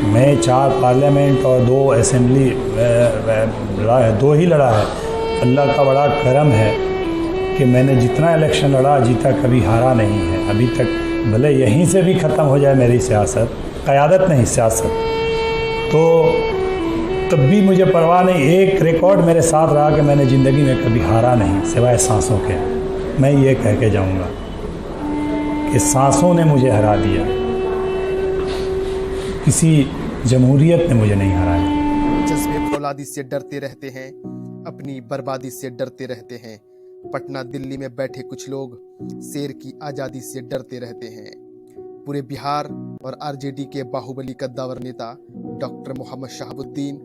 मैं 4 पार्लियामेंट और 2 असेंबली लड़ा है, 2 ही लड़ा है। अल्लाह का बड़ा करम है कि मैंने जितना इलेक्शन लड़ा जीता, कभी हारा नहीं है अभी तक। भले यहीं से भी ख़त्म हो जाए मेरी सियासत, क़यादत नहीं सियासत, तो तब भी मुझे परवाह नहीं। एक रिकॉर्ड मेरे साथ रहा कि मैंने ज़िंदगी में कभी हारा नहीं सिवाय सांसों के। मैं ये कह के जाऊँगा कि सांसों ने मुझे हरा दिया, किसी जमहूरियत ने मुझे नहीं हराया। जज्बे फौलादी से डरते रहते हैं, अपनी बर्बादी से डरते रहते हैं। पटना दिल्ली में बैठे कुछ लोग शेर की आज़ादी से डरते रहते हैं। पूरे बिहार और आरजेडी के बाहुबली कद्दावर नेता डॉक्टर मोहम्मद शहाबुद्दीन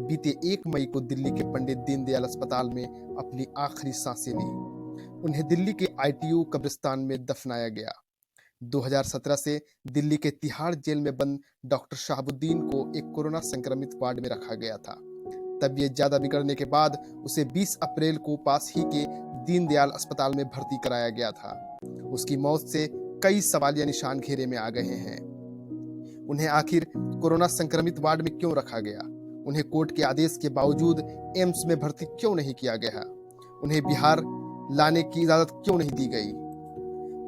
बीते 1 मई को दिल्ली के पंडित दीनदयाल अस्पताल में अपनी आखिरी सांसें ली। उन्हें दिल्ली के ITU कब्रिस्तान में दफनाया गया। 2017 से दिल्ली के तिहाड़ जेल में बंद डॉक्टर शहाबुद्दीन को एक कोरोना संक्रमित वार्ड में रखा गया था। तबीयत ज्यादा बिगड़ने के बाद उसे 20 अप्रैल को पास ही के दीनदयाल अस्पताल में भर्ती कराया गया था। उसकी मौत से कई सवालिया निशान घेरे में आ गए हैं। उन्हें आखिर कोरोना संक्रमित वार्ड में क्यों रखा गया? उन्हें कोर्ट के आदेश के बावजूद एम्स में भर्ती क्यों नहीं किया गया? उन्हें बिहार लाने की इजाजत क्यों नहीं दी गई?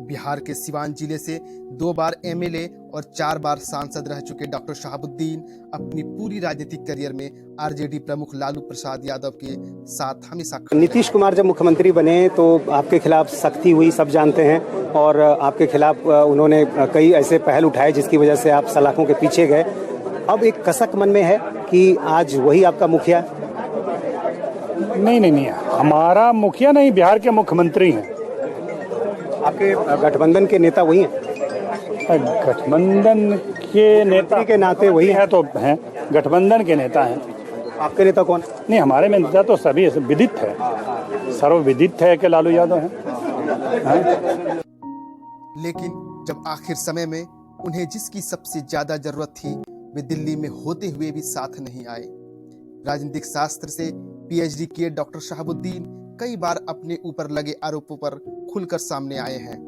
बिहार के सिवान जिले से 2 बार MLA और 4 बार सांसद रह चुके डॉक्टर शहाबुद्दीन अपनी पूरी राजनीतिक करियर में RJD प्रमुख लालू प्रसाद यादव के साथ हमेशा। नीतीश कुमार जब मुख्यमंत्री बने तो आपके खिलाफ सख्ती हुई, सब जानते हैं, और आपके खिलाफ उन्होंने कई ऐसे पहल उठाए जिसकी वजह से आप सलाखों के पीछे गए। अब एक कसक मन में है कि आज वही आपका मुखिया? नहीं, हमारा मुखिया नहीं, बिहार के मुख्यमंत्री हैं। आपके गठबंधन के नेता वही हैं? गठबंधन के नेता के नाते वही हैं तो हैं, गठबंधन के नेता हैं। आपके नेता कौन? नहीं, हमारे में नेता तो सभी विदित है, सर्वविदित है कि लालू यादव हैं। लेकिन जब आखिर समय में उन्हें जिसकी सबसे ज्यादा जरूरत थी वे दिल्ली में होते हुए भी साथ नहीं आए। राजनीतिक शास्त्र से PhD किए डॉक्टर शहाबुद्दीन कई बार अपने ऊपर लगे आरोपों पर खुलकर सामने आए हैं।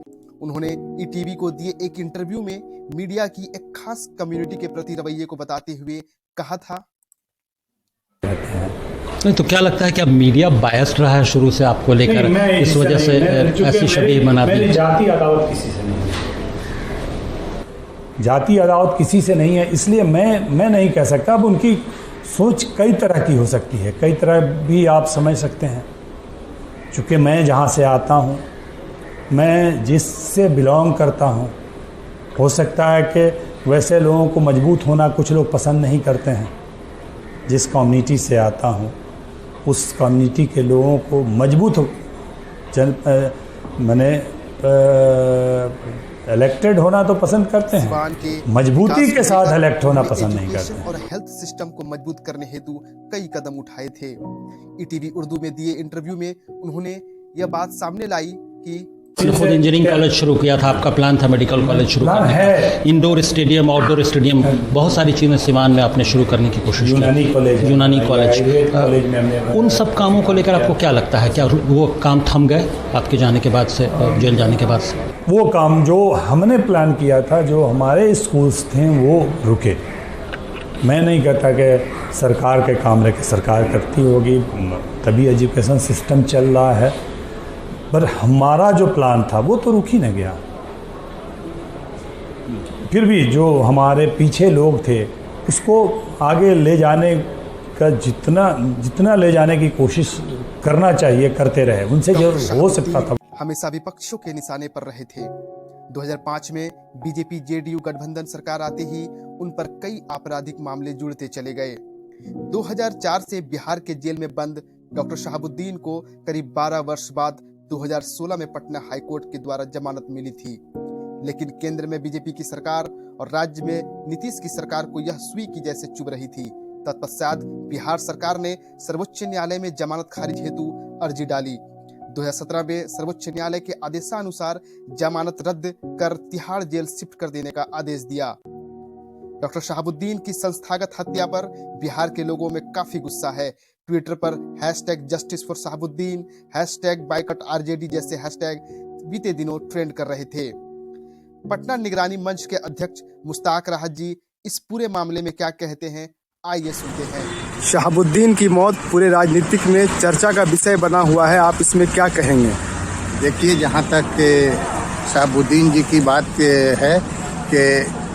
उन्होंने ETV को दिए एक इंटरव्यू में मीडिया की एक खास कम्युनिटी के प्रति रवैये को बताते हुए कहा था, नहीं तो क्या लगता है कि अब मीडिया बायस्ड रहा है शुरू से आपको लेकर, इस वजह से ऐसी शबीह बना दी? जाति अदावत किसी से नहीं है, जाति अदावत किसी से नहीं है, इसलिए मैं नहीं कह सकता। अब उनकी सोच कई तरह की हो सकती है, कई तरह भी आप समझ सकते हैं। चूँकि मैं जहाँ से आता हूँ, मैं जिससे बिलोंग करता हूँ, हो सकता है कि वैसे लोगों को मजबूत होना कुछ लोग पसंद नहीं करते हैं। जिस कम्युनिटी से आता हूँ उस कम्युनिटी के लोगों को मजबूत मैंने इलेक्टेड होना तो पसंद करते हैं, मजबूती के साथ इलेक्ट होना पसंद नहीं करते। और हेल्थ सिस्टम को मजबूत करने हेतु कई कदम उठाए थे। ETV उर्दू में दिए इंटरव्यू में उन्होंने यह बात सामने लाई कि खुद इंजीनियरिंग कॉलेज शुरू किया था, आपका प्लान था मेडिकल कॉलेज शुरू करने का, इंडोर स्टेडियम, आउटडोर स्टेडियम, बहुत सारी चीज़ें सिवान में आपने शुरू करने की कोशिश की। यूनानी कॉलेज, उन सब कामों को लेकर आपको क्या लगता है, क्या वो काम थम गए आपके जाने के बाद से, जेल जाने के बाद से? वो काम जो हमने प्लान किया था, जो हमारे स्कूल्स थे, वो रुके। मैं नहीं कहता कि सरकार के काम रहे, सरकार करती होगी, तभी एजुकेशन सिस्टम चल रहा है, पर हमारा जो प्लान था वो तो रुक ही न गया। फिर भी जो हमारे पीछे लोग थे उसको आगे ले जाने का जितना ले जाने की कोशिश करना चाहिए करते रहे, उनसे जो हो सकता था। हमेशा विपक्षों के निशाने पर रहे थे। 2005 में BJP JDU गठबंधन सरकार आते ही उन पर कई आपराधिक मामले जुड़ते चले गए। 2004 से बिहार के जेल में बंद डॉक्टर शहाबुद्दीन को करीब 12 वर्ष बाद 2016 में पटना हाईकोर्ट के द्वारा जमानत मिली थी। लेकिन केंद्र में BJP की सरकार और राज्य में नीतीश की सरकार को यह सुई की जैसे चुभ रही थी। तत्पश्चात बिहार सरकार ने सर्वोच्च न्यायालय में जमानत खारिज हेतु अर्जी डाली। 2017 में सर्वोच्च न्यायालय के आदेशानुसार जमानत रद्द कर तिहाड़ जेल शिफ्ट कर देने का आदेश दिया। डॉक्टर शहाबुद्दीन की संस्थागत हत्या पर बिहार के लोगों में काफी गुस्सा है। ट्विटर पर #जस्टिस फॉर शहाबुद्दीन, #बाइकॉट जैसे हैशटैग बीते दिनों ट्रेंड कर रहे थे। पटना निगरानी मंच के अध्यक्ष मुश्ताक राहत जी इस पूरे मामले में क्या कहते हैं, आइए सुनते हैं। शहाबुद्दीन की मौत पूरे राजनीतिक में चर्चा का विषय बना हुआ है, आप इसमें क्या कहेंगे? देखिए, जहाँ तक शहाबुद्दीन जी की बात है कि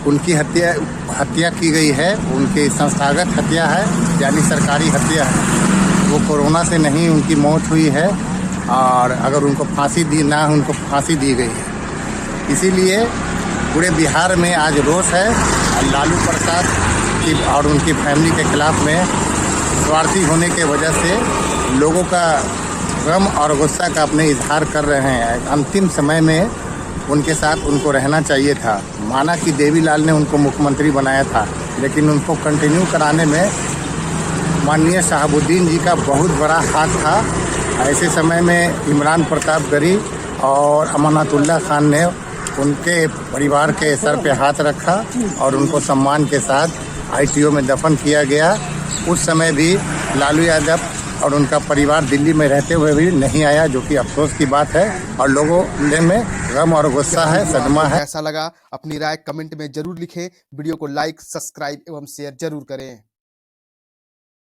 उनकी हत्या की गई है, उनकी संस्थागत हत्या है, यानी सरकारी हत्या है। वो कोरोना से नहीं उनकी मौत हुई है, और अगर उनको फांसी दी ना, उनको फांसी दी गई है। इसीलिए पूरे बिहार में आज रोष है लालू प्रसाद की और उनकी फैमिली के खिलाफ में। स्वार्थी होने के वजह से लोगों का गम और गुस्सा का अपने इजहार कर रहे हैं। अंतिम समय में उनके साथ उनको रहना चाहिए था। माना कि देवीलाल ने उनको मुख्यमंत्री बनाया था, लेकिन उनको कंटिन्यू कराने में माननीय शहाबुद्दीन जी का बहुत बड़ा हाथ था। ऐसे समय में इमरान प्रतापगढ़ी और अमानतुल्लाह खान ने उनके परिवार के सर पे हाथ रखा और उनको सम्मान के साथ ITO में दफन किया गया। उस समय भी लालू यादव और उनका परिवार दिल्ली में रहते हुए भी नहीं आया, जो कि अफसोस की बात है और लोगों में गम और गुस्सा है, सदमा है। कैसा लगा अपनी राय कमेंट में जरूर लिखें। वीडियो को लाइक, सब्सक्राइब एवं शेयर जरूर करें।